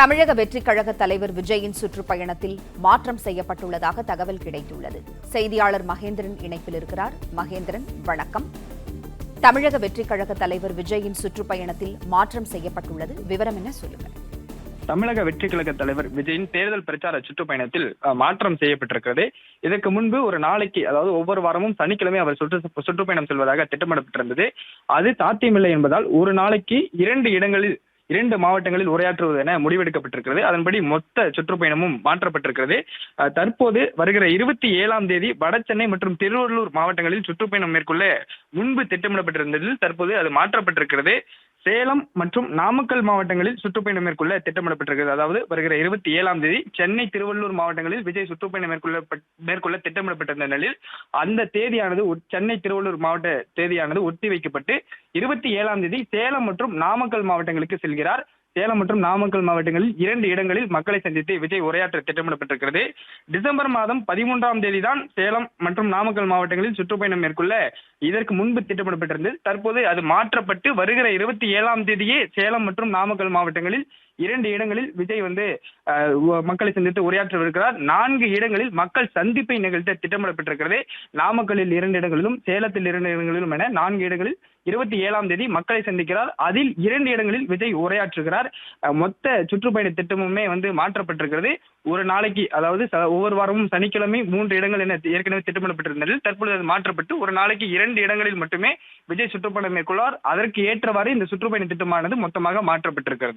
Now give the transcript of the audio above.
தமிழக வெற்றிக் கழக தலைவர் விஜயின் சுற்றுப்பயணத்தில் மாற்றம் செய்யப்பட்டுள்ளதாக தகவல் கிடைத்துள்ளது. செய்தியாளர் மகேந்திரன் இணைப்பில் இருக்கிறார். மகேந்திரன், வணக்கம். தமிழக வெற்றிக் கழக தலைவர் விஜயின் சுற்றுப்பயணத்தில் மாற்றம் செய்யப்பட்டுள்ளது, விவரம் என்ன சொல்லுங்கள். தமிழக வெற்றி கழக தலைவர் விஜயின் தேர்தல் பிரச்சார சுற்றுப்பயணத்தில் மாற்றம் செய்யப்பட்டிருக்கிறது. இதற்கு முன்பு ஒரு நாளைக்கு, அதாவது ஒவ்வொரு வாரமும் சனிக்கிழமை அவர் சுற்றுப்பயணம் செல்வதாக திட்டமிடப்பட்டிருந்தது. அது சாத்தியமில்லை என்பதால் ஒரு நாளைக்கு 2 மாவட்டங்களில் உரையாற்றுவது என முடிவெடுக்கப்பட்டிருக்கிறது. அதன்படி மொத்த சுற்றுப்பயணமும் மாற்றப்பட்டிருக்கிறது. தற்போது வருகிற 27ஆம் தேதி வடசென்னை மற்றும் திருவள்ளூர் மாவட்டங்களில் சுற்றுப்பயணம் மேற்கொள்ள முன்பு திட்டமிடப்பட்டிருந்ததில் தற்போது அது மாற்றப்பட்டிருக்கிறது. சேலம் மற்றும் நாமக்கல் மாவட்டங்களில் சுற்றுப்பயணம் மேற்கொள்ள திட்டமிடப்பட்டிருக்கிறது. அதாவது வருகிற 27ஆம் தேதி சென்னை, திருவள்ளூர் மாவட்டங்களில் விஜய் சுற்றுப்பயணம் மேற்கொள்ள திட்டமிடப்பட்டிருந்த நிலையில் அந்த தேதியானது, சென்னை திருவள்ளூர் மாவட்ட தேதியானது ஒத்தி வைக்கப்பட்டு 27ஆம் தேதி சேலம் மற்றும் நாமக்கல் மாவட்டங்களுக்கு செல்கிறார். சேலம் மற்றும் நாமக்கல் மாவட்டங்களில் 2 இடங்களில் மக்களை சந்தித்து விஜய் உரையாற்ற திட்டமிடப்பட்டிருக்கிறது. டிசம்பர் மாதம் 13ஆம் தேதி தான் சேலம் மற்றும் நாமக்கல் மாவட்டங்களில் சுற்றுப்பயணம் மேற்கொள்ள இதற்கு முன்பு திட்டமிடப்பட்டிருந்தது. தற்போது அது மாற்றப்பட்டு வருகிற 27ஆம் தேதியே சேலம் மற்றும் நாமக்கல் மாவட்டங்களில் 2 இடங்களில் விஜய் மக்களை சந்தித்து உரையாற்றவிருக்கிறார். 4 இடங்களில் மக்கள் சந்திப்பை நிகழ்த்த திட்டமிடப்பட்டிருக்கிறது. நாமக்கல்லில் 2 இடங்களிலும் சேலத்தில் 2 இடங்களிலும் என 4 இடங்களில் 27ஆம் தேதி மக்களை சந்திக்கிறார். அதில் 2 இடங்களில் விஜய் உரையாற்றுகிறார். மொத்த சுற்றுப்பயண திட்டமுமே மாற்றப்பட்டிருக்கிறது. ஒரு நாளைக்கு, அதாவது ஒவ்வொரு வாரமும் சனிக்கிழமை 3 இடங்கள் என ஏற்கனவே திட்டமிடப்பட்டிருந்தது. தற்பொழுது அது மாற்றப்பட்டு ஒரு நாளைக்கு 2 இடங்களில் மட்டுமே விஜய் சுற்றுப்பயணம் மேற்கொள்வார். அதற்கு ஏற்றவாறு இந்த சுற்றுப்பயண திட்டமானது மொத்தமாக மாற்றப்பட்டிருக்கிறது.